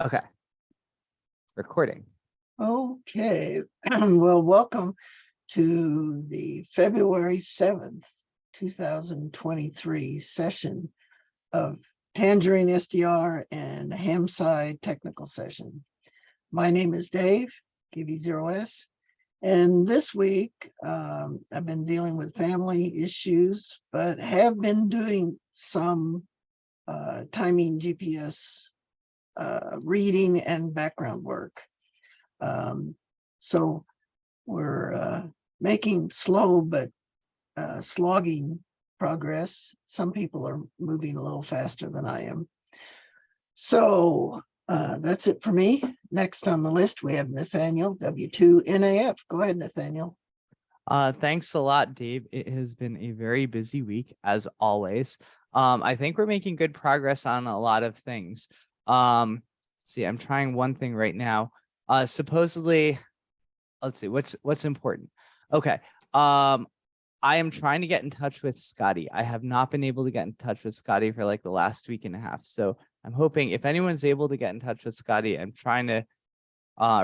Okay, recording. Okay, well, welcome to the February 7th, 2023 session of TangerineSDR and the Hamside technical session. My name is Dave, KV0S, and this week I've been dealing with family issues, but have been doing some timing GPS reading and background work. So we're making slow but slogging progress. Some people are moving a little faster than I am. So that's it for me. Next on the list, we have Nathaniel, W2NAF. Go ahead, Nathaniel. Thanks a lot, Dave. It has been a very busy week, as always. I think we're making good progress on a lot of things. Let's see, I'm trying one thing right now. Supposedly, let's see, what's important. Okay. I am trying to get in touch with Scotty. I have not been able to get in touch with Scotty for like the last week and a half. So I'm hoping if anyone's able to get in touch with Scotty, I'm trying to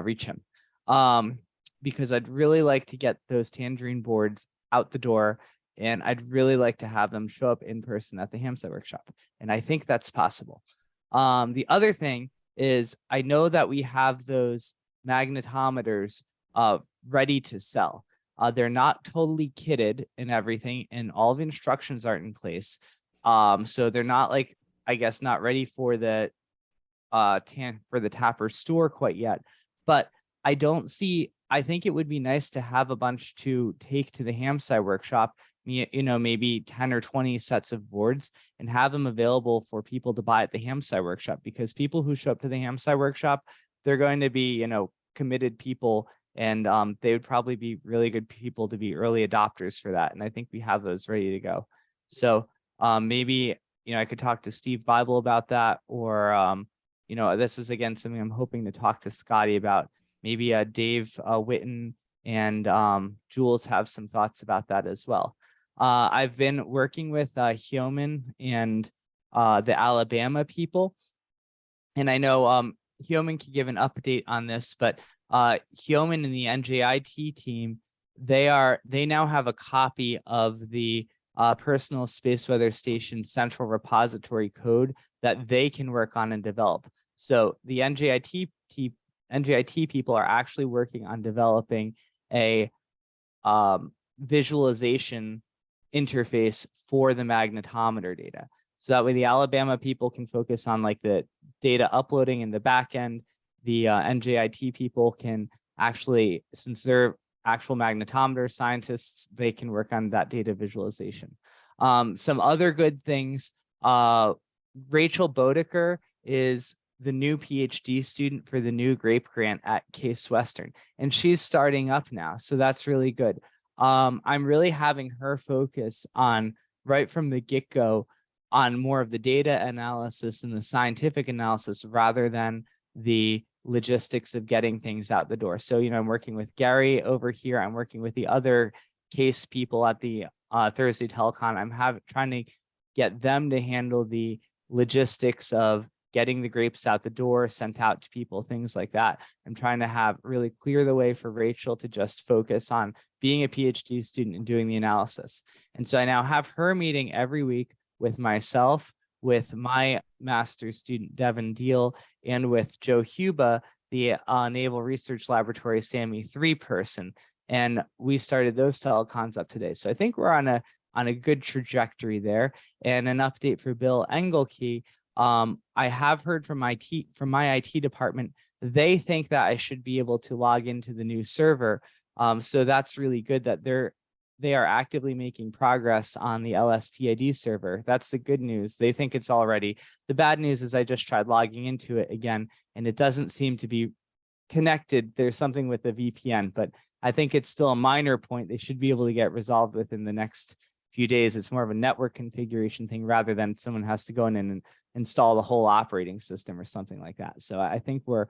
reach him. Because I'd really like to get those Tangerine boards out the door, and I'd really like to have them show up in person at the Hamside workshop. And I think that's possible. The other thing is I know that we have those magnetometers ready to sell. They're not totally kitted and everything, and all the instructions aren't in place. So they're not like, I guess, not ready for the Tapper store quite yet. But I think it would be nice to have a bunch to take to the Hamside workshop, maybe 10 or 20 sets of boards, and have them available for people to buy at the Hamside workshop, because people who show up to the Hamside workshop, they're going to be, committed people, and they would probably be really good people to be early adopters for that. And I think we have those ready to go. So maybe, I could talk to Steve Bible about that, or, this is again, something I'm hoping to talk to Scotty about. Maybe Dave Witten and Jules have some thoughts about that as well. I've been working with Hyomin and the Alabama people. And I know Hyomin can give an update on this, but Hyomin and the NJIT team, they now have a copy of the Personal Space Weather Station Central Repository code that they can work on and develop. So the NJIT people are actually working on developing a visualization interface for the magnetometer data. So that way the Alabama people can focus on like the data uploading in the back end. The NJIT people can actually, since they're actual magnetometer scientists, they can work on that data visualization. Some other good things, Rachel Bodeker is the new PhD student for the new GRAPE grant at Case Western, and she's starting up now. So that's really good. I'm really having her focus on, right from the get-go, on more of the data analysis and the scientific analysis rather than the logistics of getting things out the door. So, I'm working with Gary over here. I'm working with the other Case people at the Thursday Telecon. I'm trying to get them to handle the logistics of getting the grapes out the door, sent out to people, things like that. I'm trying to really clear the way for Rachel to just focus on being a PhD student and doing the analysis. And so I now have her meeting every week with myself, with my master's student, Devin Deal, and with Joe Huba, the Naval Research Laboratory SAMI 3 person. And we started those telecons up today. So I think we're on a good trajectory there. And an update for Bill Engelke. I have heard from my IT department, they think that I should be able to log into the new server. So that's really good that they are actively making progress on the LSTID server. That's the good news. They think it's all ready. The bad news is I just tried logging into it again, and it doesn't seem to be connected. There's something with the VPN, but I think it's still a minor point. They should be able to get resolved within the next few days. It's more of a network configuration thing rather than someone has to go in and install the whole operating system or something like that. So I think we're,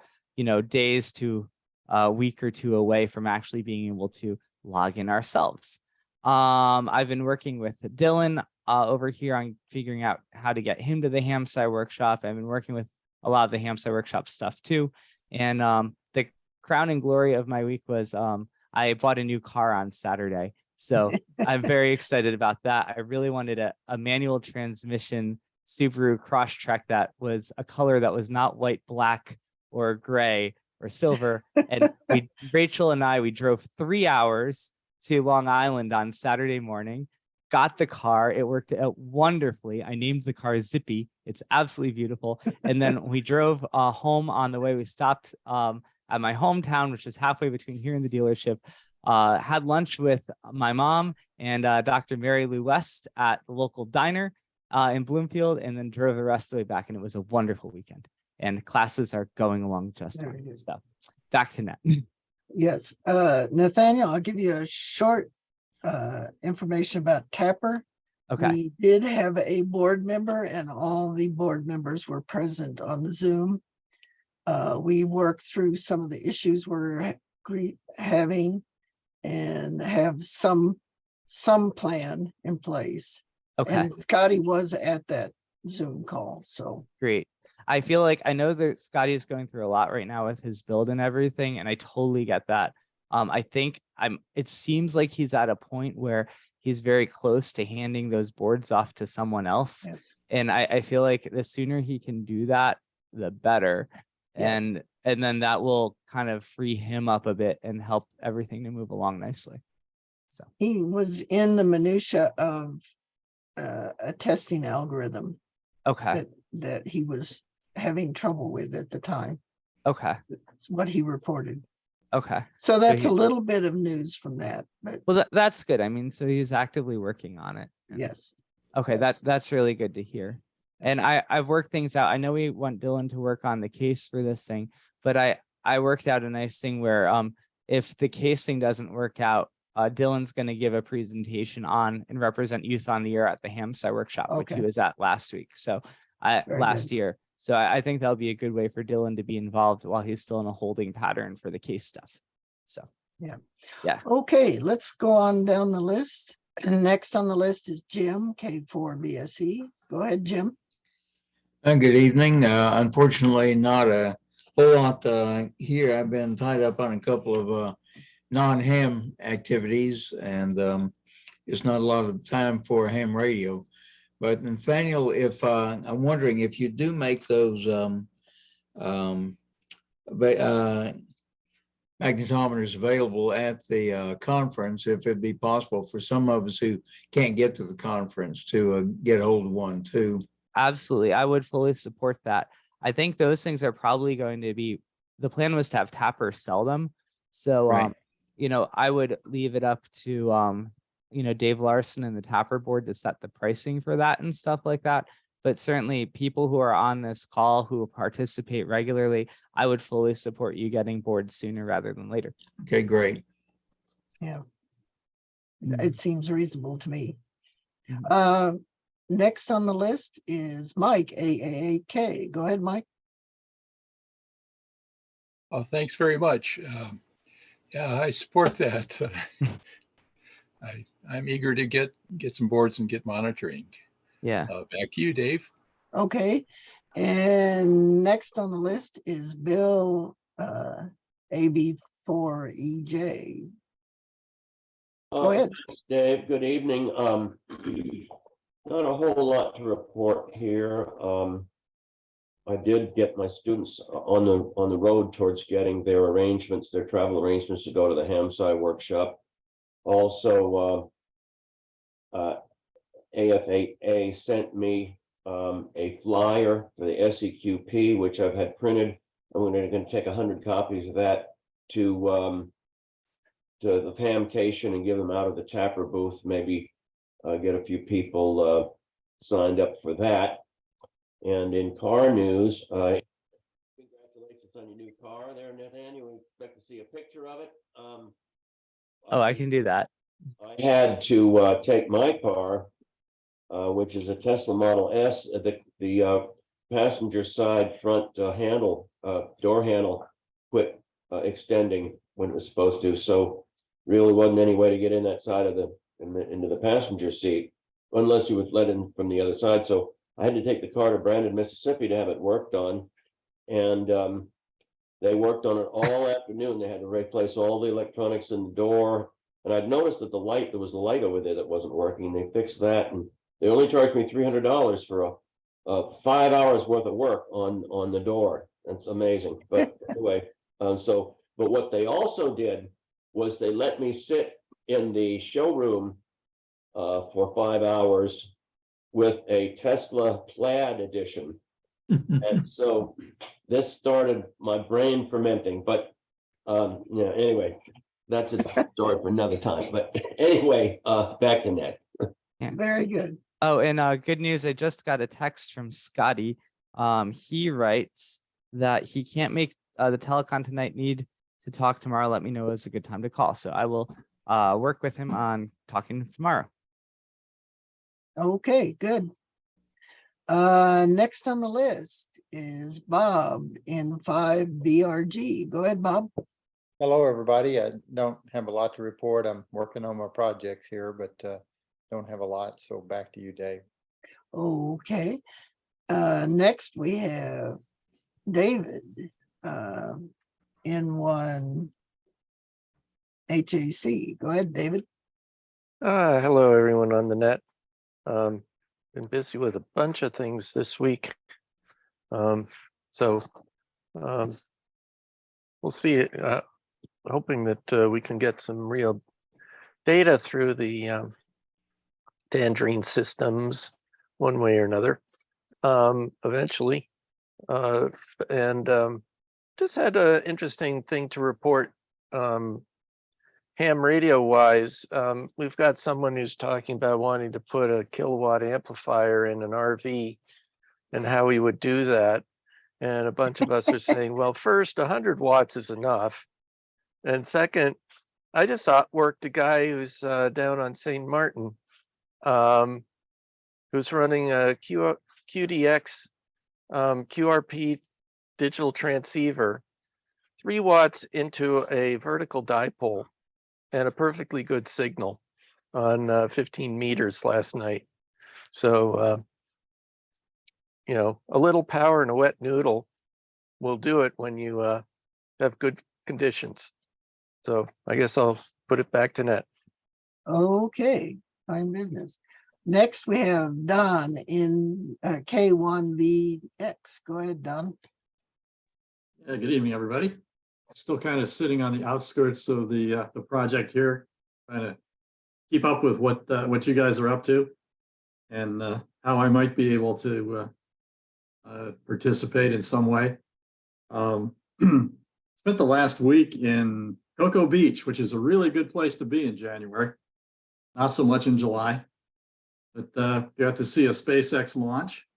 days to a week or two away from actually being able to log in ourselves. I've been working with Dylan over here on figuring out how to get him to the Hamside workshop. I've been working with a lot of the Hamsai workshop stuff too. And the crowning glory of my week was I bought a new car on Saturday. So I'm very excited about that. I really wanted a manual transmission Subaru Crosstrek that was a color that was not white, black, or gray or silver. And Rachel and I drove 3 hours to Long Island on Saturday morning, got the car. It worked out wonderfully. I named the car Zippy. It's absolutely beautiful. And then we drove home. On the way, we stopped at my hometown, which is halfway between here and the dealership. Had lunch with my mom and Dr. Mary Lou West at the local diner in Bloomfield, and then drove the rest of the way back. And it was a wonderful weekend. And classes are going along just fine. So back to Net. Yes, Nathaniel, I'll give you a short information about Tapper. Okay. We did have a board member, and all the board members were present on the Zoom. We worked through some of the issues we're having and have some plan in place. Okay. And Scotty was at that Zoom call, so. Great. I feel like I know that Scotty is going through a lot right now with his build and everything, and I totally get that. I think it seems like he's at a point where he's very close to handing those boards off to someone else. Yes. And I feel like the sooner he can do that, the better. Yes. And then that will kind of free him up a bit and help everything to move along nicely. So He was in the minutia of a testing algorithm okay. that he was having trouble with at the time. Okay. That's what he reported. Okay. So that's a little bit of news from that, but Well, that's good. I mean, so he's actively working on it. yes. Okay, Yes. that's really good to hear. And I've worked things out. I know we want Dylan to work on the case for this thing, but I worked out a nice thing where if the case thing doesn't work out, Dylan's going to give a presentation on and represent Youth on the Year at the Hamsai workshop, which he Okay. was at last week. So Very last good. year. So I think that'll be a good way for Dylan to be involved while he's still in a holding pattern for the case stuff. So yeah. Okay, let's go on down the list. And next on the list is Jim, K4BSE. Go ahead, Jim. Good evening. Unfortunately, not a whole lot here. I've been tied up on a couple of non-ham activities, and there's not a lot of time for ham radio. But Nathaniel, if I'm wondering if you do make those magnetometers available at the conference, if it'd be possible for some of us who can't get to the conference to get a hold of one too. Absolutely. I would fully support that. I think those things are probably going to be, the plan was to have Tapper sell them. So, Right. I would leave it up to, Dave Larson and the Tapper board to set the pricing for that and stuff like that. But certainly people who are on this call who participate regularly, I would fully support you getting boards sooner rather than later. Okay, great. Yeah. It seems reasonable to me. Mhm. Next on the list is Mike, AAAK. Go ahead, Mike. Oh, thanks very much. Yeah, I support that. I'm eager to get some boards and get monitoring. Yeah. Back to you, Dave. Okay. And next on the list is Bill, AB4EJ. Go ahead. Thanks, Dave. Good evening. Not a whole lot to report here. I did get my students on the road towards getting their travel arrangements to go to the Hamsai workshop. Also, AFAA sent me a flyer for the SEQP, which I've had printed. I'm going to take 100 copies of that to the PAMcation and give them out of the Tapper booth. Maybe get a few people signed up for that. And in car news, congratulations on your new car there, Nathaniel. We expect to see a picture of it. I can do that. I had to take my car, which is a Tesla Model S, the passenger side front handle, door handle quit extending when it was supposed to. So really wasn't any way to get in that side of into the passenger seat, unless you would let in from the other side. So I had to take the car to Brandon, Mississippi to have it worked on. And they worked on it all afternoon. They had to replace all the electronics in the door. And I'd noticed that there was a light over there that wasn't working. They fixed that, and they only charged me $300 for a 5 hours worth of work on the door. That's amazing. But anyway, but what they also did was they let me sit in the showroom for 5 hours with a Tesla Plaid edition. And so this started my brain fermenting, but yeah, anyway, that's a story for another time. But anyway, back to Ned. Very good. Oh, and good news, I just got a text from Scotty. He writes that he can't make the telecon tonight, need to talk tomorrow. Let me know is a good time to call. So I will work with him on talking tomorrow. Okay, good. Next on the list is Bob in 5BRG. Go ahead, Bob. Hello, everybody. I don't have a lot to report. I'm working on my projects here, but don't have a lot. So back to you, Dave. Okay. Next we have David in 1 HAC. Go ahead, David. Hello, everyone on the net. Been busy with a bunch of things this week. We'll see. Hoping that we can get some real data through the Tangerine systems one way or another eventually. Just had an interesting thing to report ham radio wise. We've got someone who's talking about wanting to put a kilowatt amplifier in an RV and how he would do that. And a bunch of us are saying, well, first 100 watts is enough. And second, I just worked a guy who's down on St. Martin, who's running a QDX QRP digital transceiver, 3 watts into a vertical dipole, and a perfectly good signal on 15 meters last night. So, a little power and a wet noodle will do it when you have good conditions. So I guess I'll put it back to net. Okay, fine business. Next we have Don in K1VX. Go ahead, Don. Yeah, good evening, everybody. Still kind of sitting on the outskirts of the project here, trying to keep up with what you guys are up to, and how I might be able to participate in some way. Spent the last week in Cocoa Beach, which is a really good place to be in January. Not so much in July, but got to see a SpaceX launch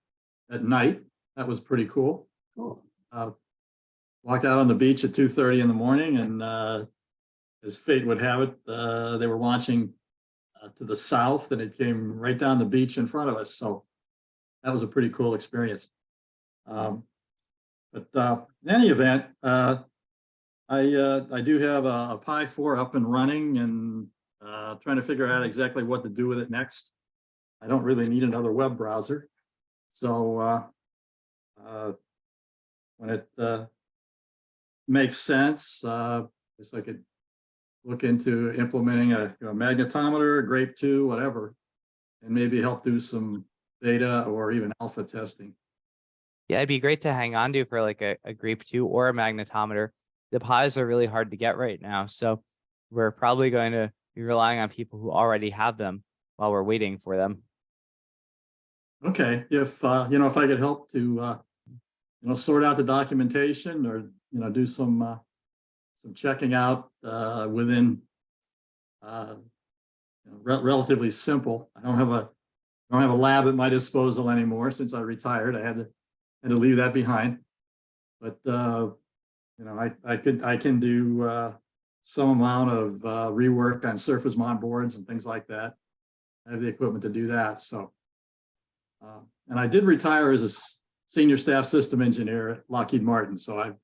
at night. That was pretty cool. Cool. Walked out on the beach at 2:30 in the morning, and as fate would have it, they were launching to the south, and it came right down the beach in front of us. So that was a pretty cool experience. But in any event, I do have a Pi 4 up and running, and trying to figure out exactly what to do with it next. I don't really need another web browser. So when it makes sense, I guess I could look into implementing a magnetometer, a Grape 2, whatever, and maybe help do some beta or even alpha testing. Yeah, it'd be great to hang on to for like a Grape 2 or a magnetometer. The Pis are really hard to get right now. So we're probably going to be relying on people who already have them while we're waiting for them. Okay, if if I could help to sort out the documentation, or do some checking out within relatively simple. I don't have a lab at my disposal anymore since I retired. I had to leave that behind. But I can do some amount of rework on surface mount boards and things like that. I have the equipment to do that. So, and I did retire as a senior staff system engineer at Lockheed Martin, so I'm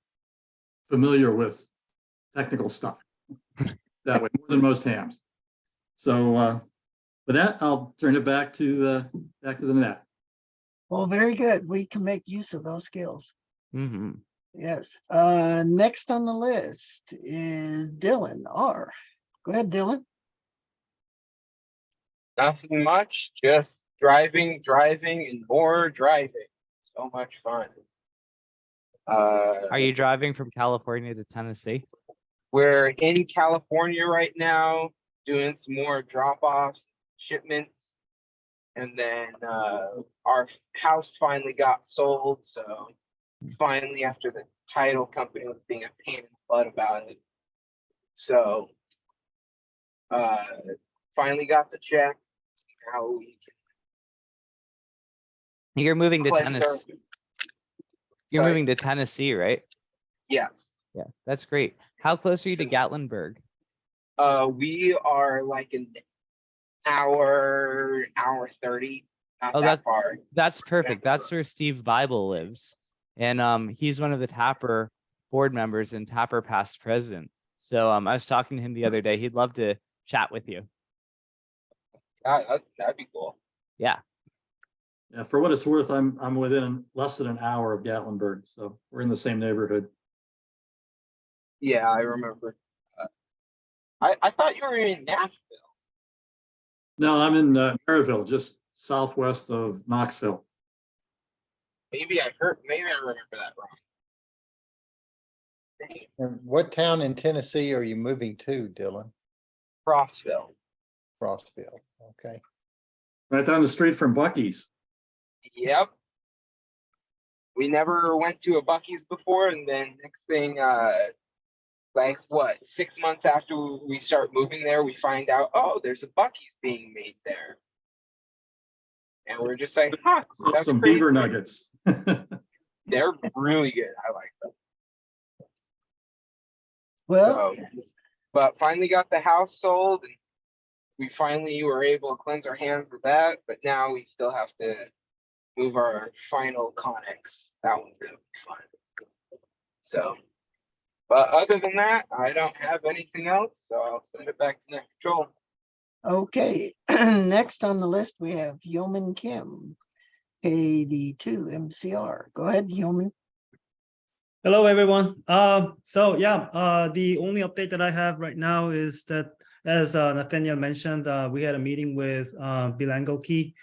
familiar with technical stuff that way, more than most hams. So with that, I'll turn it back to the net. Well, very good. We can make use of those skills. Mm-hmm. Yes. Next on the list is Dylan R. Go ahead, Dylan. Nothing much, just driving, and more driving. So much fun. Are you driving from California to Tennessee? We're in California right now, doing some more drop-offs, shipments. And then our house finally got sold, so finally, after the title company was being a pain in the butt about it. So finally got the check. Now we You're moving to can cleanse our. Tennessee. You're Sorry. moving to Tennessee, right? Yes. Yeah, that's great. How close are you to Gatlinburg? We are like an hour 30, not Oh, that far. That's perfect. That's where Steve Bible lives. And he's one of the Tapper board members and Tapper past president. So I was talking to him the other day. He'd love to chat with you. That'd be cool. Yeah. Yeah, for what it's worth, I'm within less than an hour of Gatlinburg, so we're in the same neighborhood. Yeah, I remember. I thought you were in Nashville. No, I'm in Maryville, just southwest of Knoxville. Maybe I remember that wrong. And what town in Tennessee are you moving to, Dylan? Crossville. Rossville, okay. Right down the street from Buc-ee's. Yep. We never went to a Buc-ee's before, and then next thing, like what, 6 months after we start moving there, we find out, oh, there's a Buc-ee's being made there. And we're just like, huh, that's Some crazy. beaver nuggets. They're really good. I like them. Well, So, but finally got the house sold, and we finally were able to cleanse our hands of that. But now we still have to move our final Connex. That one's gonna be fun. So, but other than that, I don't have anything else. So I'll send it back to Net Control. okay. Next on the list, we have Yeoman Kim, KD2 MCR. Go ahead, Yeoman. Hello, everyone. The only update that I have right now is that, as Nathaniel mentioned, we had a meeting with Bill Engelke.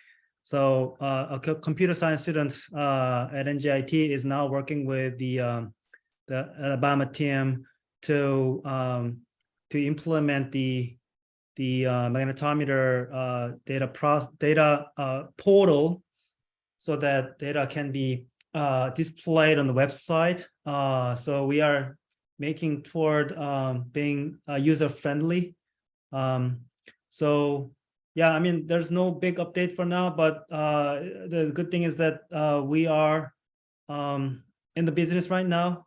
So a computer science student at NJIT is now working with the Alabama team to implement the magnetometer data portal, so that data can be displayed on the website. So we are making toward being user friendly. So yeah, I mean, there's no big update for now, but the good thing is that we are in the business right now,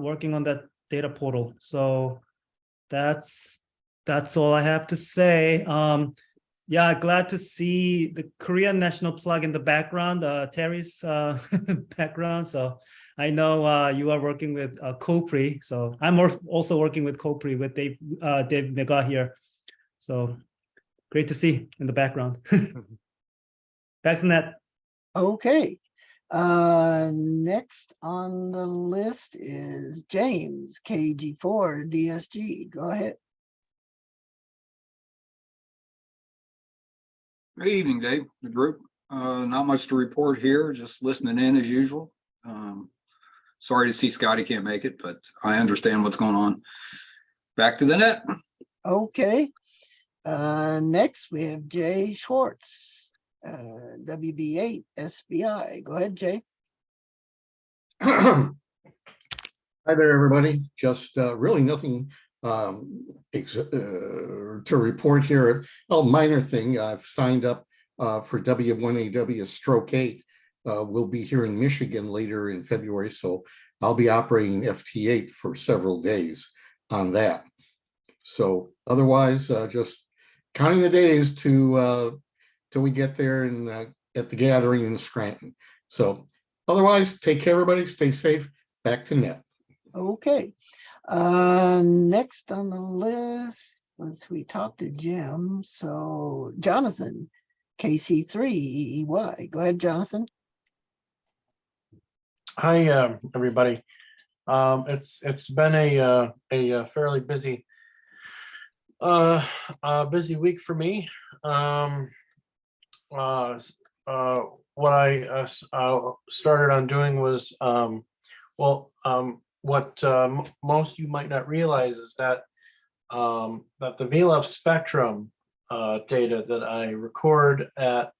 working on that data portal. So that's all I have to say. Yeah, glad to see the Korean national flag in the background, Terry's background. So I know you are working with Copri. So I'm also working with Copri with Dave Mega here. So great to see in the background. Back to Nat. Okay. Next on the list is James, KG4 DSG. Go ahead. Good evening, Dave, the group. Not much to report here, just listening in as usual. Sorry to see Scotty can't make it, but I understand what's going on. Back to the net. Okay. Next we have Jay Schwartz, WB8 SBI. Go ahead, Jay. Hi there, everybody. Just really nothing to report here. A minor thing, I've signed up for W1AW Stroke 8. We'll be here in Michigan later in February, so I'll be operating FT8 for several days on that. So otherwise, just counting the days till we get there and at the gathering in Scranton. So otherwise, take care, everybody. Stay safe. Back to net. Okay. Next on the list was we talked to Jim. So Jonathan, KC3 EEY. Go ahead, Jonathan. Hi, everybody. It's been a fairly busy busy week for me. What I started on doing was what most you might not realize is that that the VLF spectrum data that I record at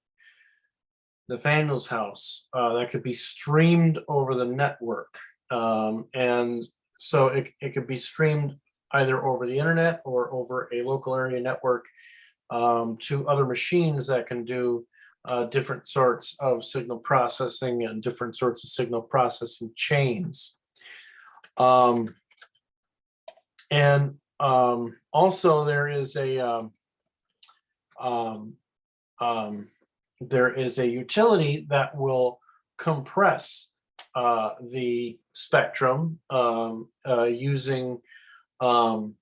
Nathaniel's house that could be streamed over the network. And so it could be streamed either over the internet or over a local area network to other machines that can do different sorts of signal processing and different sorts of signal processing chains. Also there is a utility that will compress the spectrum using Vorbis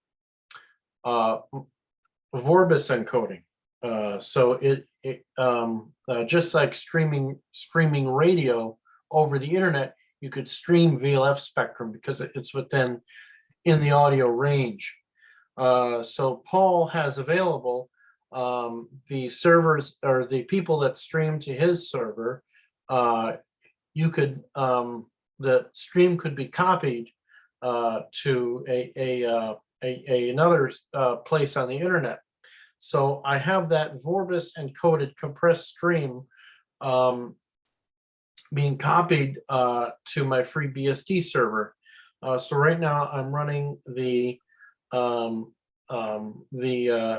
encoding. So it just like streaming radio over the internet, you could stream VLF spectrum because it's in the audio range. So Paul has available the servers or the people that stream to his server. You could the stream could be copied to another place on the internet. So I have that Vorbis encoded compressed stream being copied to my free BSD server. So right now I'm running the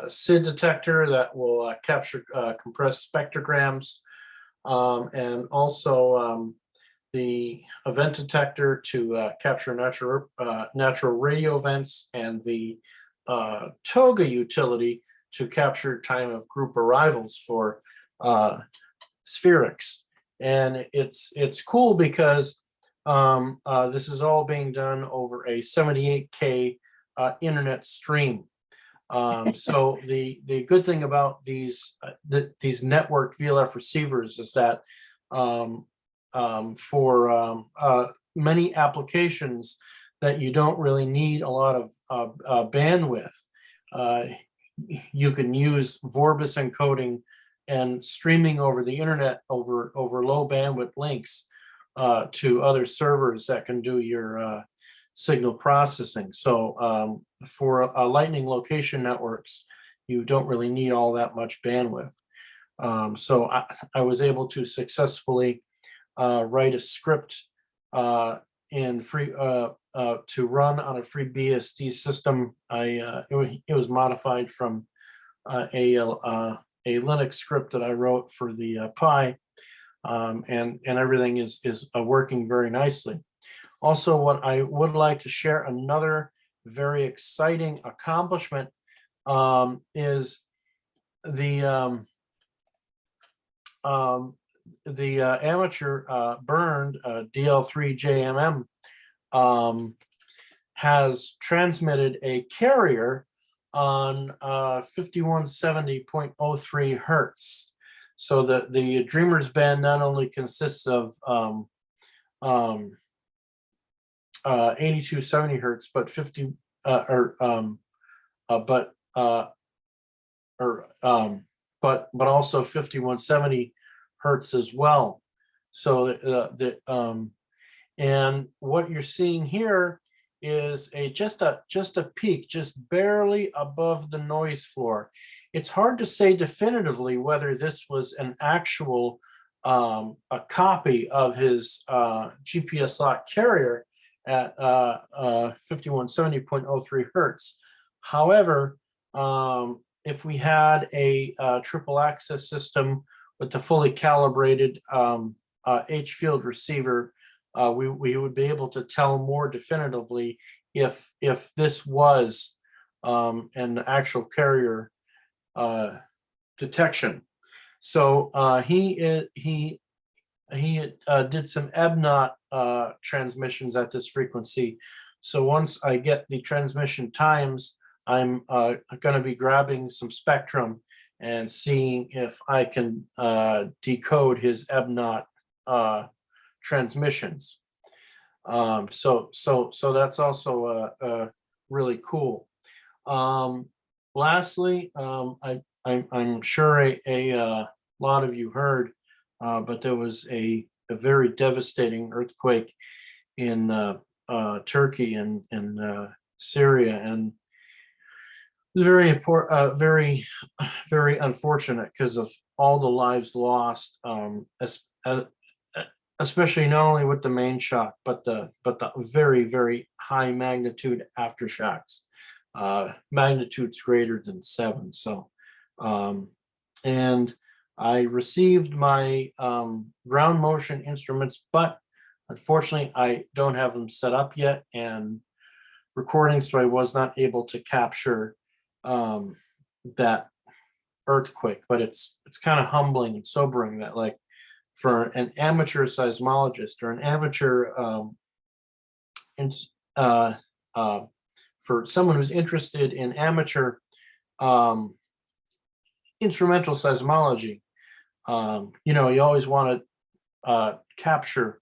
SID detector that will capture compressed spectrograms, and also the event detector to capture natural radio events, and the TOGA utility to capture time of group arrivals for spherics. And it's cool because this is all being done over a 78K internet stream. So the good thing about these networked VLF receivers is that for many applications that you don't really need a lot of bandwidth, you can use Vorbis encoding and streaming over the internet over low bandwidth links to other servers that can do your signal processing. So for lightning location networks, you don't really need all that much bandwidth. So I was able to successfully write a script in free to run on a free BSD system. It was modified from a Linux script that I wrote for the Pi, and everything is working very nicely. Also, what I would like to share, another very exciting accomplishment, is the amateur burned DL3 JMM has transmitted a carrier on 5170.03 hertz. So the Dreamers band not only consists of 8270 hertz, but but also 5170 hertz as well. So and what you're seeing here is just a peak, just barely above the noise floor. It's hard to say definitively whether this was an actual a copy of his GPS lock carrier at 5170.03 hertz. However, if we had a triple access system with the fully calibrated H field receiver, we would be able to tell more definitively if this was an actual carrier detection. So he did some EBNOT transmissions at this frequency. So once I get the transmission times, I'm going to be grabbing some spectrum and seeing if I can decode his EBNOT transmissions. So that's also really cool. Lastly, I'm sure a lot of you heard, but there was a very devastating earthquake in Turkey and Syria, and it was very important, very unfortunate because of all the lives lost, especially not only with the main shock, but the very high magnitude aftershocks, magnitudes greater than 7. So, and I received my ground motion instruments, but unfortunately I don't have them set up yet and recording, so I was not able to capture that earthquake. But it's kind of humbling and sobering that, like, for an amateur seismologist or an amateur for someone who's interested in amateur instrumental seismology, you always want to capture,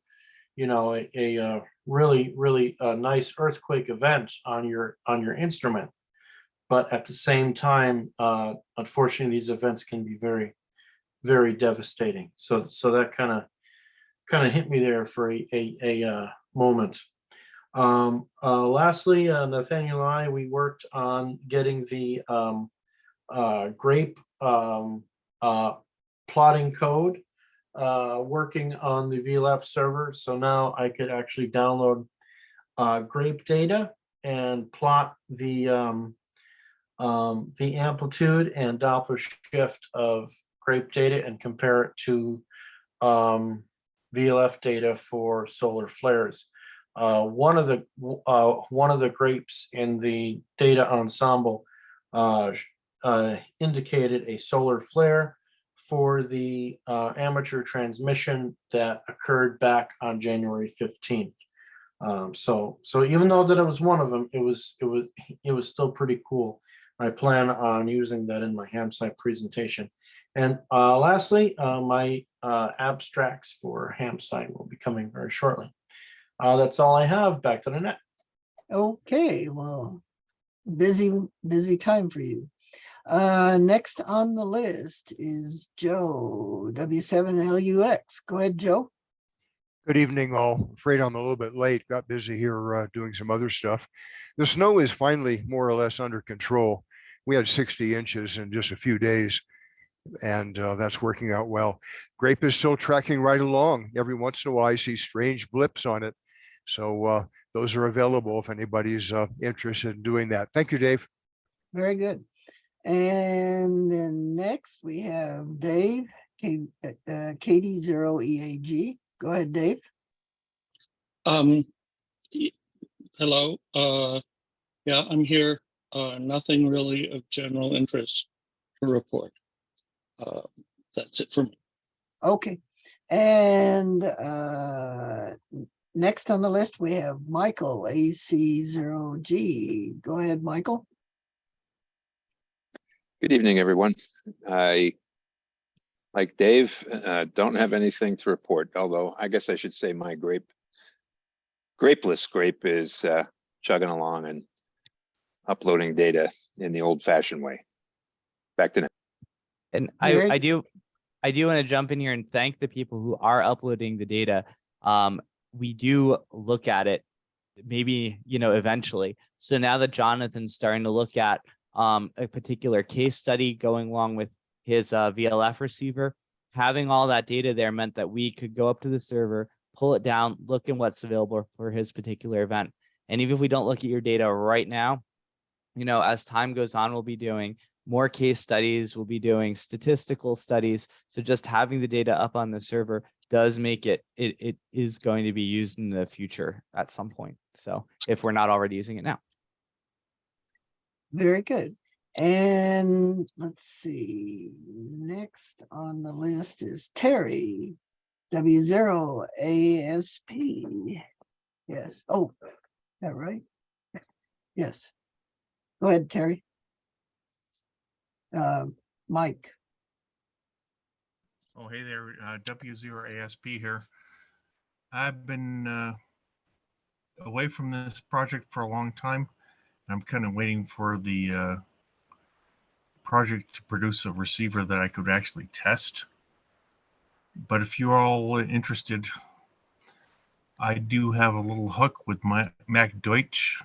a really nice earthquake event on your instrument. But at the same time, unfortunately, these events can be very devastating. So that kind of hit me there for a moment. Lastly, Nathaniel and I, we worked on getting the grape plotting code working on the VLF server. So now I could actually download grape data and plot the amplitude and Doppler shift of grape data and compare it to VLF data for solar flares. One of the grapes in the data ensemble indicated a solar flare for the amateur transmission that occurred back on January 15th. So even though that it was one of them, it was still pretty cool. I plan on using that in my ham site presentation. And lastly, my abstracts for ham site will be coming very shortly. That's all I have. Back to the net. Okay, well, busy time for you. Next on the list is Joe, W7LUX. Go ahead, Joe. Good evening, all. Afraid I'm a little bit late. Got busy here doing some other stuff. The snow is finally more or less under control. We had 60 inches in just a few days, and that's working out well. Grape is still tracking right along. Every once in a while, I see strange blips on it. So those are available if anybody's interested in doing that. Thank you, Dave. Very good. And then next we have Dave, KD0EAG. Go ahead, Dave. Hello. Yeah, I'm here. Nothing really of general interest to report. That's it for me. Okay. And next on the list, we have Michael, AC0G. Go ahead, Michael. Good evening, everyone. I, like Dave, don't have anything to report, although I guess I should say my grapeless grape is chugging along and uploading data in the old-fashioned way. Back to Nick. And I do want to jump in here and thank the people who are uploading the data. We do look at it, maybe, eventually. So now that Jonathan's starting to look at a particular case study going along with his VLF receiver, having all that data there meant that we could go up to the server, pull it down, look at what's available for his particular event. And even if we don't look at your data right now, as time goes on, we'll be doing more case studies, we'll be doing statistical studies. So just having the data up on the server does make it is going to be used in the future at some point. So if we're not already using it now. Very good. And let's see, next on the list is Terry, W0ASP. Yes. Oh, is that right? Yes. Go ahead, Terry. Mike. Oh, hey there, W0ASP here. I've been away from this project for a long time. I'm kind of waiting for the project to produce a receiver that I could actually test. But if you're all interested, I do have a little hook with my Mac Deutsch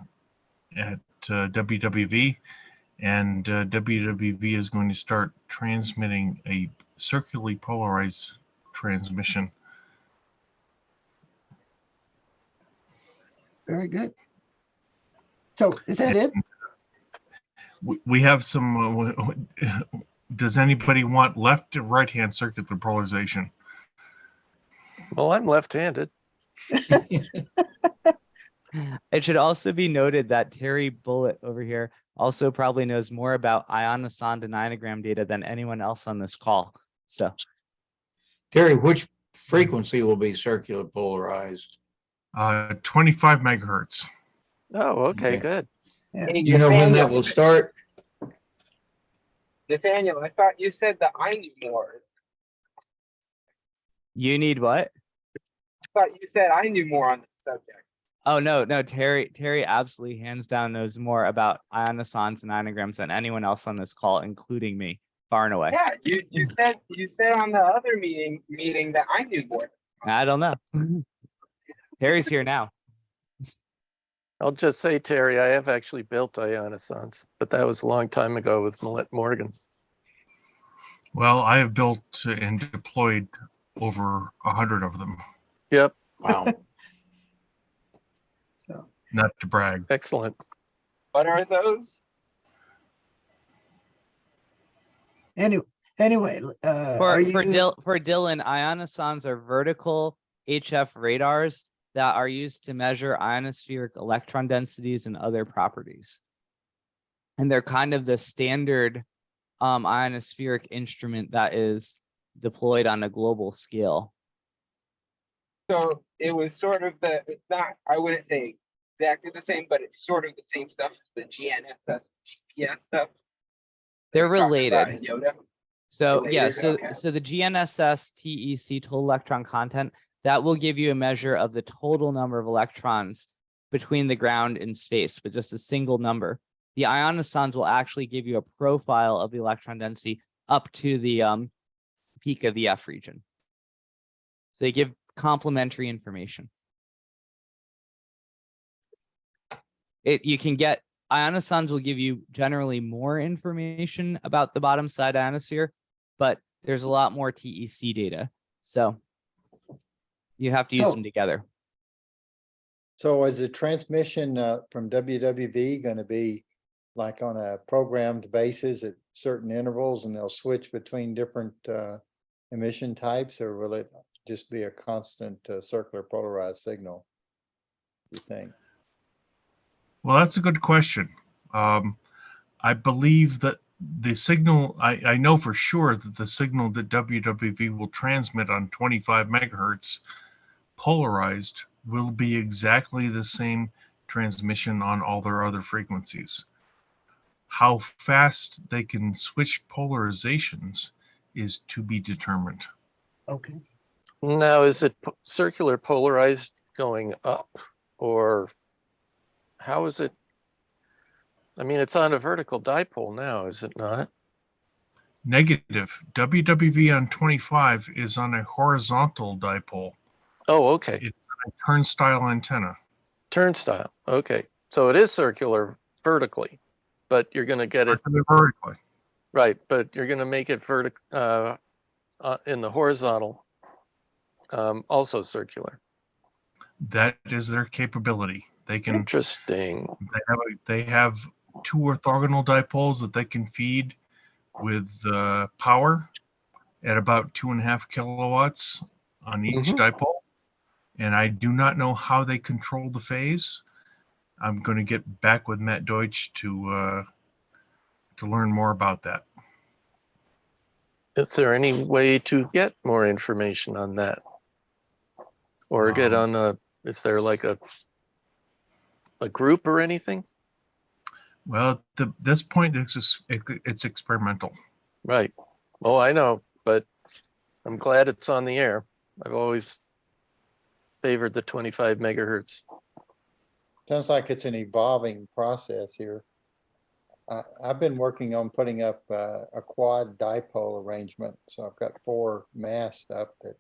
at WWV, and WWV is going to start transmitting a circularly polarized transmission. Very good. So is that it? We have some, does anybody want left or right-hand circular polarization? Well, I'm left-handed. It should also be noted that Terry Bullitt over here also probably knows more about ionosonde and ionogram data than anyone else on this call. So, Terry, which frequency will be circular polarized? 25 megahertz. Oh, okay, Okay. good. Yeah. Hey, You know when that Nathaniel, will start? Nathaniel, I thought you said that I knew more. you need what? I thought you said I knew more on the subject. Oh, no, Terry absolutely hands down knows more about ionosondes and ionograms than anyone else on this call, including me, far and away. Yeah, you said on the other meeting that I knew more. I don't know. Terry's here now. I'll just say, Terry, I have actually built ionosondes, but that was a long time ago with Millett Morgan. Well, I have built and deployed over 100 of them. Yep. Wow. So Not to brag. Excellent. What are those? anyway, For Dylan, ionosondes are vertical HF radars that are used to measure ionospheric electron densities and other properties. And they're kind of the standard ionospheric instrument that is deployed on a global scale. So it was sort of it's not, I wouldn't say exactly the same, but it's sort of the same stuff as the GNSS, GPS stuff. They're we talked about related. in Yoda. So yeah, Related, okay. so the GNSS TEC, total electron content, that will give you a measure of the total number of electrons between the ground and space, but just a single number. The ionosondes will actually give you a profile of the electron density up to the peak of the F region. So they give complementary information. You can get, ionosondes will give you generally more information about the bottom side ionosphere, but there's a lot more TEC data. So you have to use them together. So is the transmission from WWV going to be like on a programmed basis at certain intervals, and they'll switch between different emission types, or will it just be a constant circular polarized signal, do you think? Well, that's a good question. I believe that the signal, I know for sure that the signal that WWV will transmit on 25 megahertz polarized will be exactly the same transmission on all their other frequencies. How fast they can switch polarizations is to be determined. Okay. Now, is it circular polarized going up, or how is it? I mean, it's on a vertical dipole now, is it not? Negative. WWV on 25 is on a horizontal dipole. Oh, okay. It's a turnstile antenna. Turnstile. Okay. So it is circular vertically, but you're going to get it vertically. Right, but you're going to make it vertical in the horizontal, also circular. That is their capability. They can. Interesting. They have two orthogonal dipoles that they can feed with power at about 2.5 kilowatts on each dipole. And I do not know how they control the phase. I'm going to get back with Matt Deutsch to learn more about that. Is there any way to get more information on that? Or get on a, is there like a group or anything? Well, at this point, it's experimental. Right. Oh, I know, but I'm glad it's on the air. I've always favored the 25 megahertz. sounds like it's an evolving process here. I've been working on putting up a quad dipole arrangement. So I've got 4 masts up that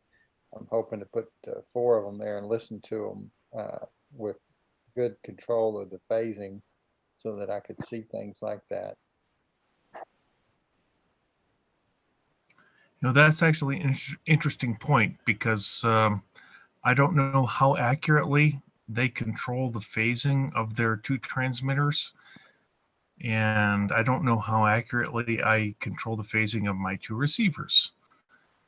I'm hoping to put 4 of them there and listen to them with good control of the phasing so that I could see things like that. You know, that's actually an interesting point because I don't know how accurately they control the phasing of their 2 transmitters. And I don't know how accurately I control the phasing of my 2 receivers.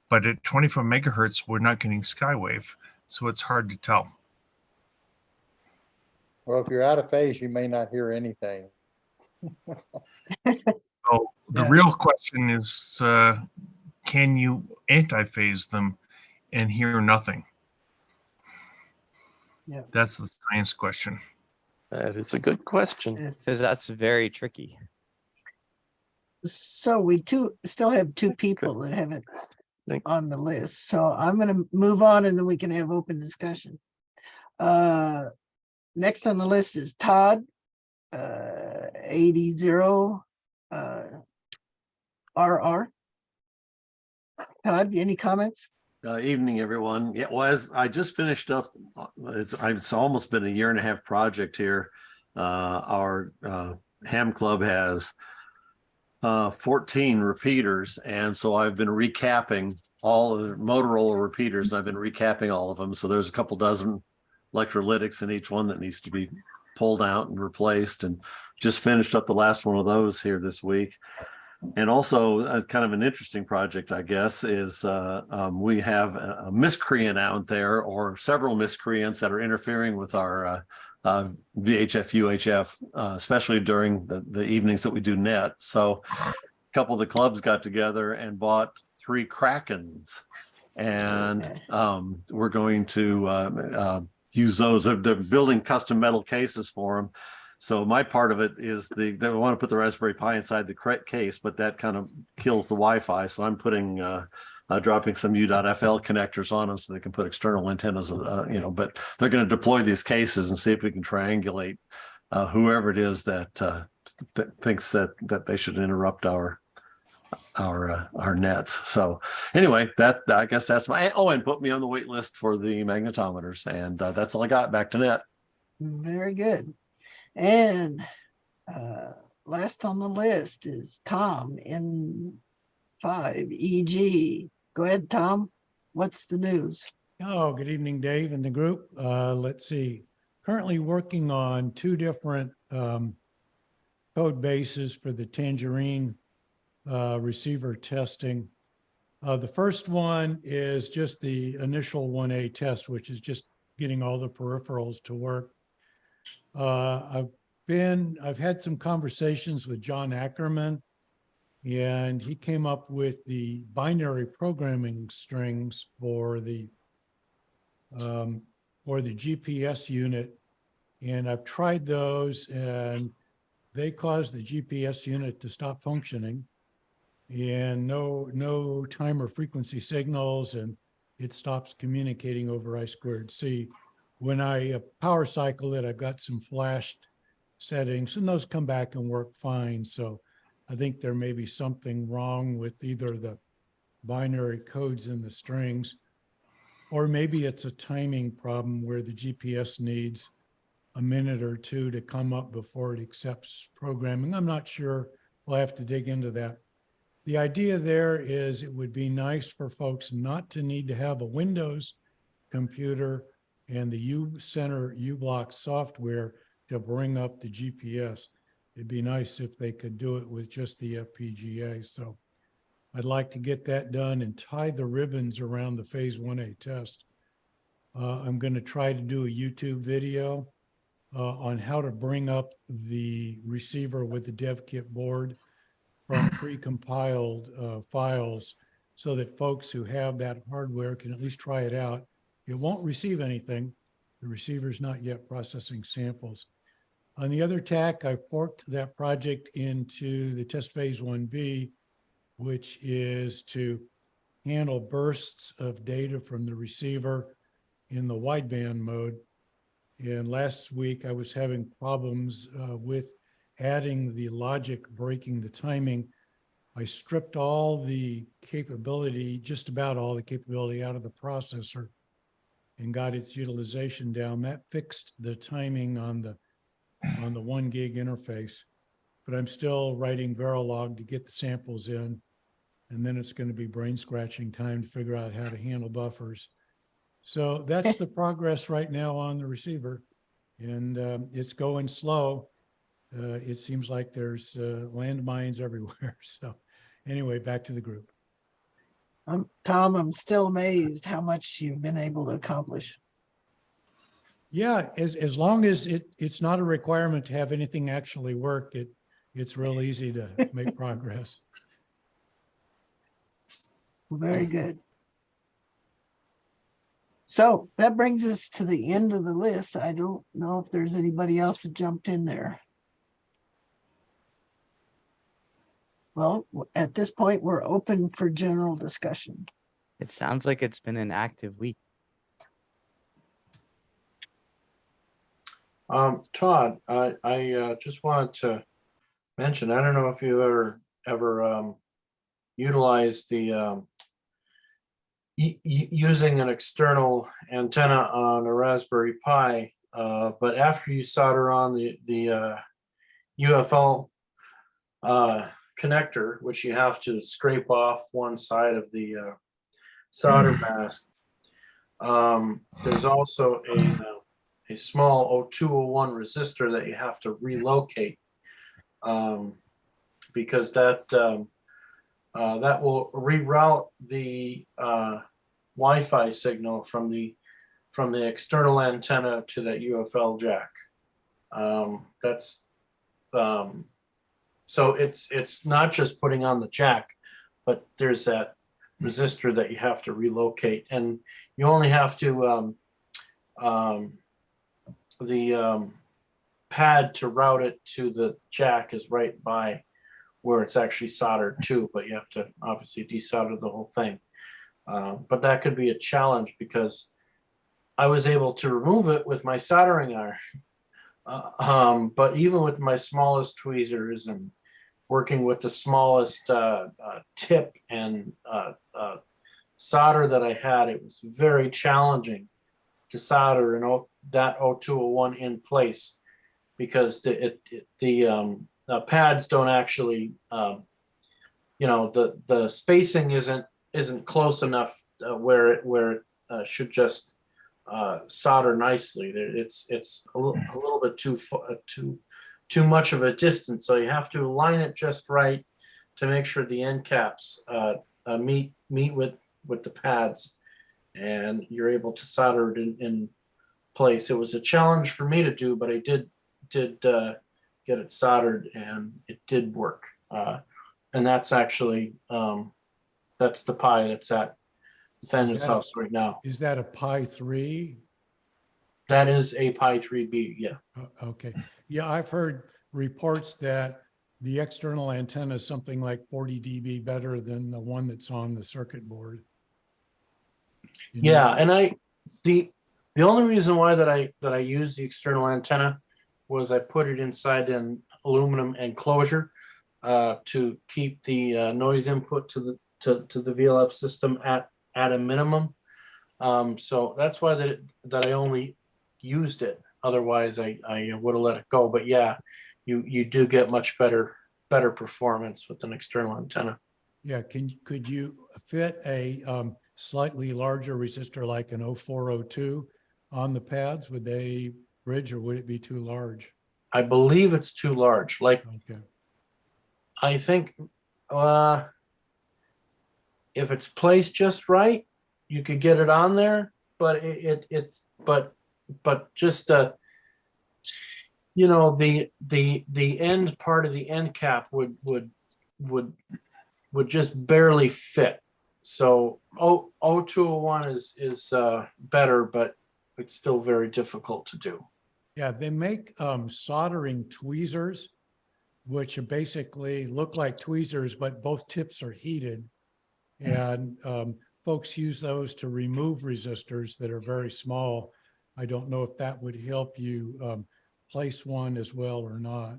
But at 25 megahertz, we're not getting skywave, so it's hard to tell. Well, if you're out of phase, you may not hear anything. So the real question is, can you anti-phase them and hear nothing? Yeah. That's the science question. That is a good question. Because that's very tricky. So we still have 2 people that haven't on the list. So I'm going to move on and then we can have open discussion. Next on the list is Todd, 80 RR. Todd, any comments? Evening, everyone. Yeah, well, as I just finished up, it's almost been a 1.5-year project here. Our ham club has 14 repeaters, and so I've been recapping all of the Motorola repeaters, and I've been recapping all of them. So there's a couple dozen electrolytics in each one that needs to be pulled out and replaced, and just finished up the last one of those here this week. And also kind of an interesting project, I guess, is we have a miscreant out there, or several miscreants that are interfering with our VHF, UHF, especially during the evenings that we do net. So a couple of the clubs got together and bought 3 Krakens, and we're going to use those. They're building custom metal cases for them. So my part of it is they want to put the Raspberry Pi inside the case, but that kind of kills the Wi-Fi. So I'm putting dropping some U.FL connectors on them so they can put external antennas. But they're going to deploy these cases and see if we can triangulate whoever it is that thinks that they should interrupt our nets. So anyway, I guess that's my and put me on the wait list for the magnetometers, and that's all I got. Back to net. Very good. And last on the list is Tom in 5EG. Go ahead, Tom. What's the news? Oh, good evening, Dave and the group. Let's see. Currently working on 2 different code bases for the Tangerine receiver testing. The first one is just the initial 1A test, which is just getting all the peripherals to work. I've had some conversations with John Ackerman, and he came up with the binary programming strings for the GPS unit. And I've tried those, and they cause the GPS unit to stop functioning, and no time or frequency signals, and it stops communicating over I²C. When I power cycle it, I've got some flashed settings, and those come back and work fine. So I think there may be something wrong with either the binary codes in the strings, or maybe it's a timing problem where the GPS needs a minute or 2 to come up before it accepts programming. I'm not sure. We'll have to dig into that. The idea there is it would be nice for folks not to need to have a Windows computer and the U-Center U-Block software to bring up the GPS. It'd be nice if they could do it with just the FPGA. So I'd like to get that done and tie the ribbons around the phase 1A test. I'm going to try to do a YouTube video on how to bring up the receiver with the dev kit board from pre-compiled files, so that folks who have that hardware can at least try it out. It won't receive anything. The receiver's not yet processing samples. On the other tack, I forked that project into the test phase 1B, which is to handle bursts of data from the receiver in the wideband mode. And last week I was having problems with adding the logic, breaking the timing. I stripped all the capability, just about all the capability out of the processor and got its utilization down. That fixed the timing on the 1 gig interface, but I'm still writing Verilog to get the samples in. And then it's going to be brain scratching time to figure out how to handle buffers. So that's the progress right now on the receiver. And it's going slow. It seems like there's landmines everywhere. So anyway, back to the group. Tom, I'm still amazed how much you've been able to accomplish. Yeah, as long as it's not a requirement to have anything actually work, it's real easy to make progress. Very good. So that brings us to the end of the list. I don't know if there's anybody else that jumped in there. Well, at this point, we're open for general discussion. It sounds like it's been an active week. Todd, I just wanted to mention, I don't know if you ever utilized the using an external antenna on a Raspberry Pi, but after you solder on the UFL connector, which you have to scrape off one side of the solder mask, there's also a small 0201 resistor that you have to relocate, because that will reroute the Wi-Fi signal from the external antenna to that UFL jack. So it's not just putting on the jack, but there's that resistor that you have to relocate, and you only have to the pad to route it to the jack is right by where it's actually soldered to, but you have to obviously desolder the whole thing. But that could be a challenge because I was able to remove it with my soldering iron. But even with my smallest tweezers and working with the smallest tip and solder that I had, it was very challenging to solder that 0201 in place because the pads don't actually, the spacing isn't close enough where it should just solder nicely. It's a little bit too much of a distance, so you have to line it just right to make sure the end caps meet with the pads, and you're able to solder it in place. It was a challenge for me to do, but I did get it soldered, and it did work. And that's actually that's the Pi that's at Nathaniel's house right now. Is that a Pi 3? That is a Pi 3B, yeah. Okay. Yeah, I've heard reports that the external antenna is something like 40 dB better than the one that's on the circuit board. Yeah, and the only reason why that I use the external antenna was I put it inside an aluminum enclosure to keep the noise input to the VLF system at a minimum. So that's why that I only used it. Otherwise, I would have let it go. But yeah, you do get much better performance with an external antenna. Yeah, could you fit a slightly larger resistor like an 0402 on the pads? Would they bridge, or would it be too large? I believe it's too large. Like, okay. I think if it's placed just right, you could get it on there. But but just the end part of the end cap would just barely fit. So 0201 is better, but it's still very difficult to do. Yeah, they make soldering tweezers, which basically look like tweezers, but both tips are heated. And folks use those to remove resistors that are very small. I don't know if that would help you place one as well or not.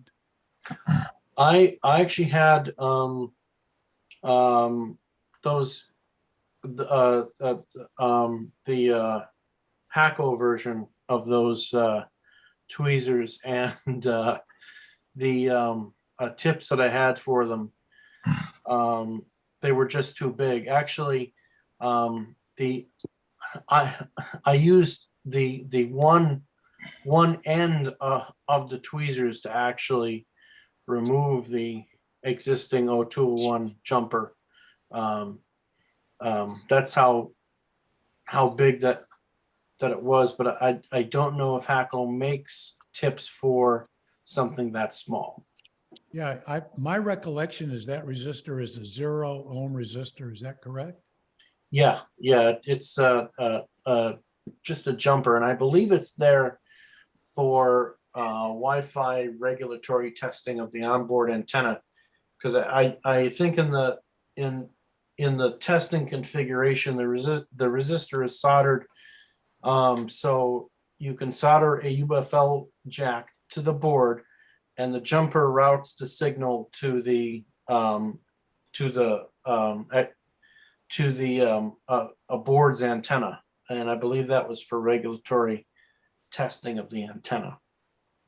I actually had those the Hacko version of those tweezers, and the tips that I had for them, they were just too big. Actually, I used the one end of the tweezers to actually remove the existing 0201 jumper. That's how big that it was, but I don't know if Hacko makes tips for something that small. Yeah, my recollection is that resistor is a 0 ohm resistor. Is that correct? Yeah, it's just a jumper, and I believe it's there for Wi-Fi regulatory testing of the onboard antenna, because I think in the testing configuration, the resistor is soldered, so you can solder a UFL jack to the board, and the jumper routes the signal to the a board's antenna, and I believe that was for regulatory testing of the antenna.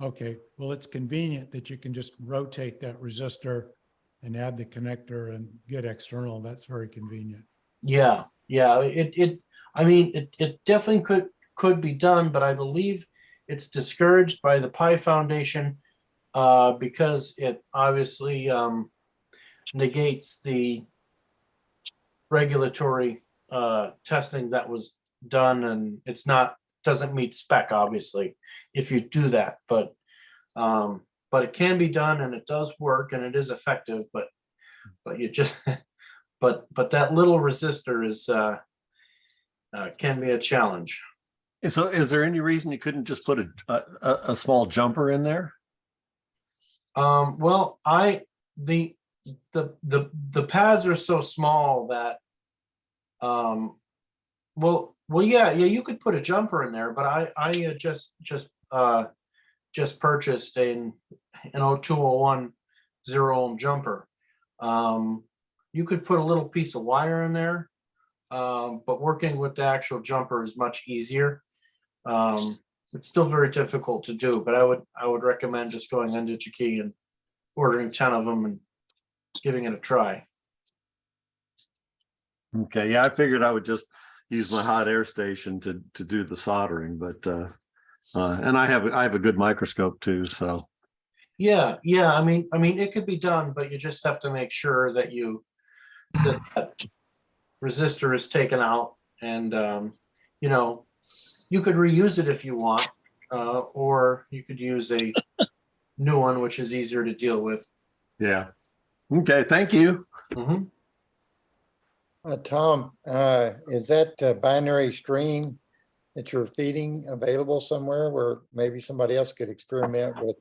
Okay, well, it's convenient that you can just rotate that resistor and add the connector and get external. That's very convenient. Yeah, I mean, it definitely could be done, but I believe it's discouraged by the Pi Foundation because it obviously negates the regulatory testing that was done, and doesn't meet spec, obviously, if you do that, but it can be done, and it does work, and it is effective, but you just but that little resistor is can be a challenge. So is there any reason you couldn't just put a small jumper in there? Well, the pads are so small that yeah, you could put a jumper in there, but I just purchased an 0201 0 ohm jumper. You could put a little piece of wire in there, but working with the actual jumper is much easier. It's still very difficult to do, but I would recommend just going on DigiKey and ordering 10 of them and giving it a try. Okay, yeah, I figured I would just use my hot air station to do the soldering, but and I have a good microscope too, so. Yeah, I mean it could be done, but you just have to make sure that that resistor is taken out, and you know, you could reuse it if you want, or you could use a new one, which is easier to deal with. Yeah. Okay, thank you. Mm-hmm. Tom, is that binary stream that you're feeding available somewhere where maybe somebody else could experiment with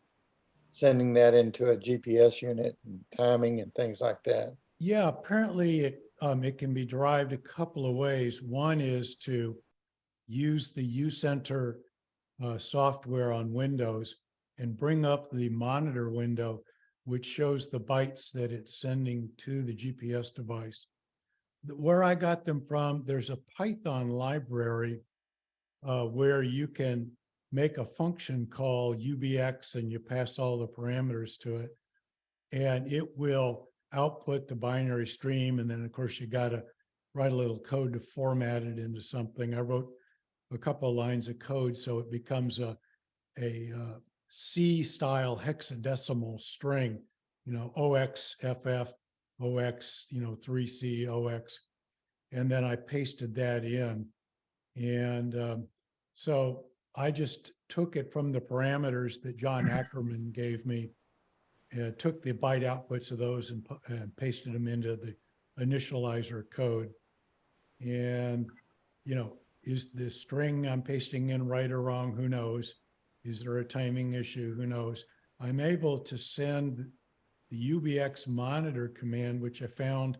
sending that into a GPS unit and timing and things like that? Yeah, apparently it can be derived a couple of ways. One is to use the uCenter software on Windows and bring up the monitor window, which shows the bytes that it's sending to the GPS device. Where I got them from, there's a Python library where you can make a function called UBX, and you pass all the parameters to it, and it will output the binary stream. And then, of course, you got to write a little code to format it into something. I wrote a couple of lines of code so it becomes a C-style hexadecimal string, OXFF, OX, 3C, OX. And then I pasted that in. And so I just took it from the parameters that John Ackerman gave me, took the byte outputs of those and pasted them into the initializer code. And, is the string I'm pasting in right or wrong? Who knows? Is there a timing issue? Who knows? I'm able to send the UBX monitor command, which I found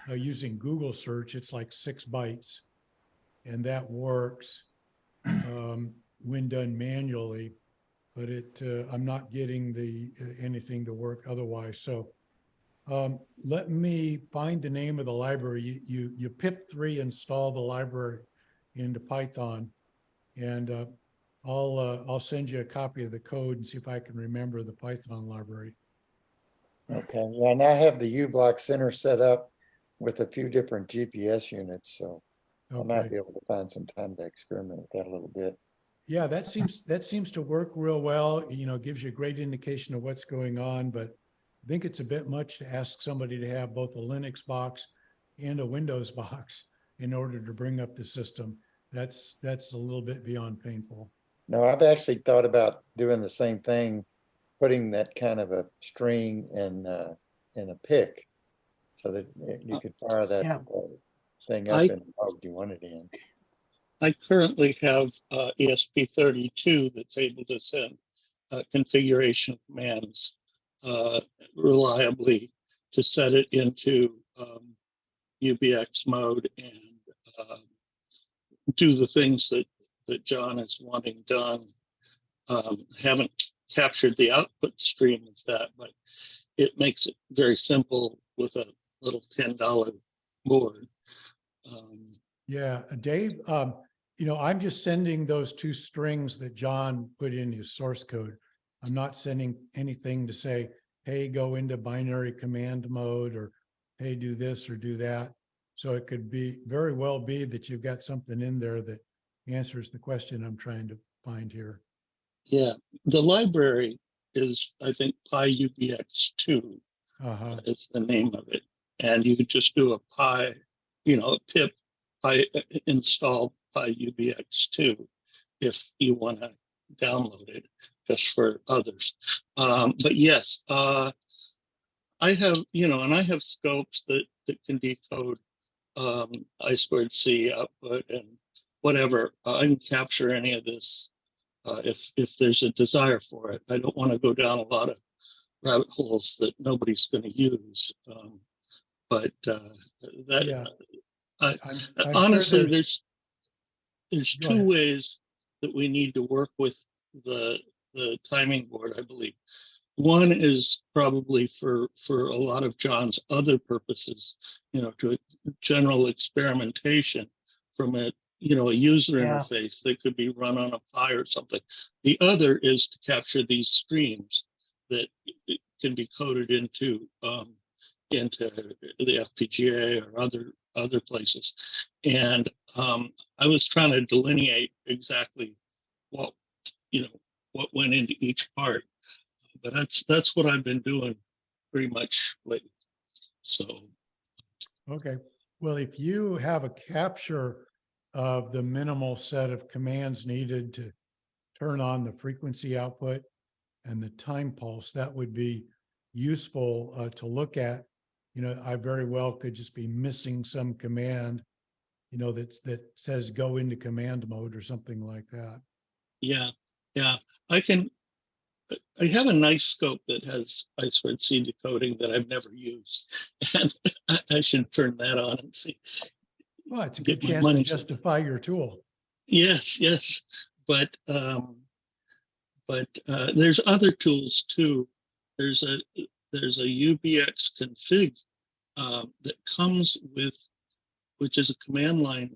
using Google search. It's like 6 bytes, and that works. when done manually, but I'm not getting the anything to work otherwise. So let me find the name of the library. You pip3 install the library into Python, and I'll send you a copy of the code and see if I can remember the Python library. Okay, yeah, and I have the uBlock Center set up with a few different GPS units, so I might Okay. be able to find some time to experiment with that a little bit. Yeah, that seems to work real well. You know, gives you a great indication of what's going on, but I think it's a bit much to ask somebody to have both a Linux box and a Windows box in order to bring up the system. That's a little bit beyond painful. No, I've actually thought about doing the same thing, putting that kind of a string in a pick so that you could fire that thing up in the mode you want it in. I currently have ESP32 that's able to send configuration commands reliably to set it into UBX mode and do the things that John is wanting done. Haven't captured the output stream of that, but it makes it very simple with a little $10 board. Yeah, Dave, you know, I'm just sending those two strings that John put in his source code. I'm not sending anything to say, hey, go into binary command mode, or hey, do this or do that. So it could be very well be that you've got something in there that answers the question I'm trying to find here. Yeah, the library is, I think, PyUBX2 is the name of it. And you could just do a pi, you know, a pip install PyUBX2 if you want to download it just for others. But yes, I have, you know, and I have scopes that can decode I2C output and whatever. I can capture any of this if there's a desire for it. I don't want to go down a lot of rabbit holes that nobody's going to use. But that, yeah. I'm honestly, sure there's two ways that we need to work with the timing board, I believe. One is probably for a lot of John's other purposes, you know, to general experimentation from a, you know, a user interface that could be run on a Pi or something. The other is to capture these streams that can be coded into the FPGA or other places. And I was trying to delineate exactly what, you know, what went into each part. But that's what I've been doing pretty much lately. So. Okay. Well, if you have a capture of the minimal set of commands needed to turn on the frequency output and the time pulse, that would be useful to look at. You know, I very well could just be missing some command, you know, that says go into command mode or something like that. Yeah, I have a nice scope that has I2C decoding that I've never used, and I should turn that on and see. Well, it's a good chance to justify your tool. Yes, but there's other tools too. There's a UBX config that comes with, which is a command line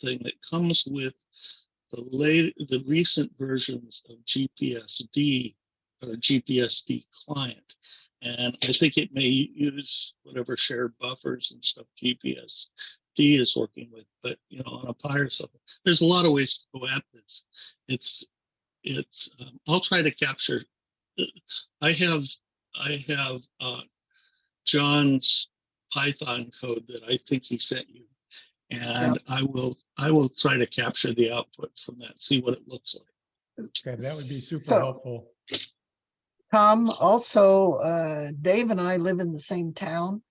thing that comes with the recent versions of GPSD or GPSD client. And I think it may use whatever shared buffers and stuff GPSD is working with, but you know, on a Pi or something. There's a lot of ways to go at this. I'll try to capture. I have John's Python code that I think he sent you. And I will try to capture the output from that, see what it looks like. Okay, that would be super helpful. Tom, also, Dave and I live in the same town.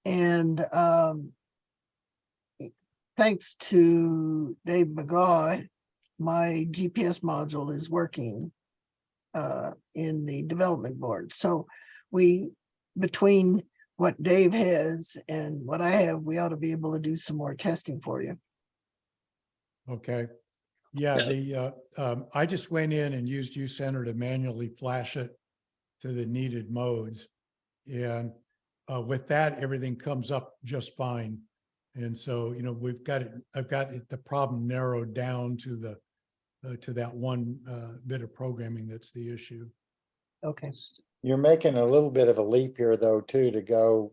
And thanks to Dave McGaw, my GPS module is working in the development board. So between what Dave has and what I have, we ought to be able to do some more testing for you. Okay. Yeah, Yeah. I just went in and used UCenter to manually flash it to the needed modes. And with that, everything comes up just fine. And so, you know, I've got the problem narrowed down to to that one bit of programming that's the issue. Okay. You're making a little bit of a leap here though, too, to go,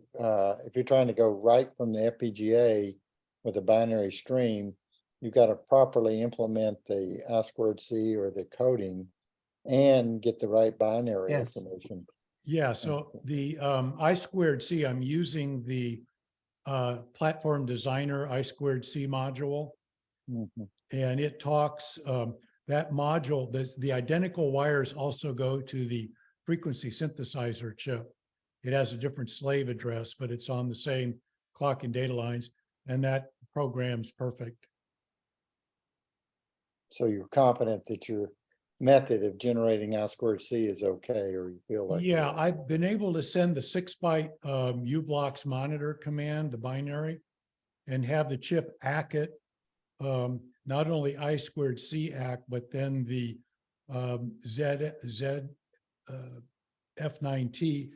if you're trying to go right from the FPGA with a binary stream, you've got to properly implement the I2C or the coding and get the right binary Yes. information. Yeah, so the I2C, I'm using the platform designer I2C module. Mhm. And it talks, that module, the identical wires also go to the frequency synthesizer chip. It has a different slave address, but it's on the same clock and data lines, and that program's perfect. So you're confident that your method of generating I2C is okay, or you feel like? Yeah, I've been able to send the 6-byte uBlocks monitor command, the binary, and have the chip ACK it. Not only I2C ACK, but then the F9T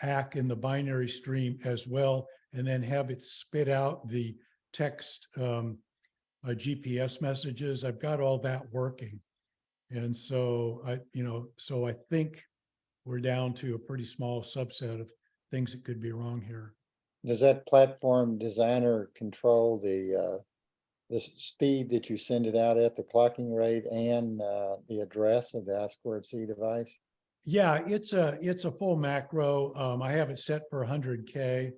ACK in the binary stream as well, and then have it spit out the text GPS messages. I've got all that working. And so I think we're down to a pretty small subset of things that could be wrong here. Does that platform designer control the speed that you send it out at, the clocking rate, and the address of the I2C device? Yeah, it's a full macro. I have it set for 100K,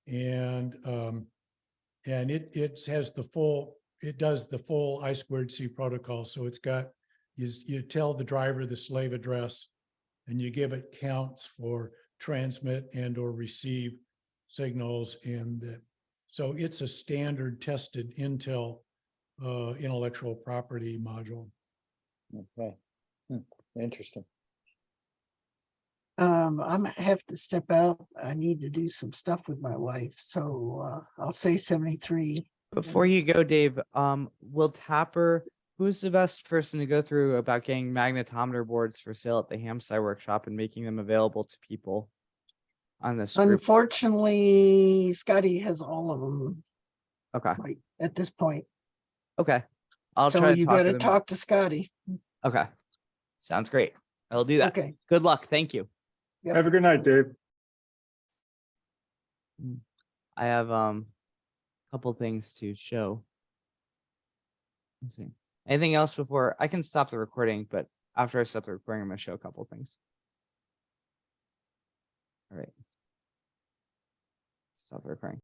and it has the full, it does the full I2C protocol. So it's got, you tell the driver the slave address, and you give it counts for transmit and or receive signals, and so it's a standard tested Intel intellectual property module. Okay. Interesting. I'm have to step out. I need to do some stuff with my wife. So I'll say 73. Before you go, Dave, Will Tapper, who's the best person to go through about getting magnetometer boards for sale at the Hamsai workshop and making them available to people on this group? Unfortunately, Scotty has all of them Okay. right at this point. Okay. I'll So try to you talk got to with him. talk to Scotty. Okay. Sounds great. I'll do that. Okay. Good luck. Thank you. Yep. Have a good night, Dave. I have a couple things to show. Let's see. Anything else before I can stop the recording, but after I stop the recording, I'm going to show a couple things. All right. Stop the recording.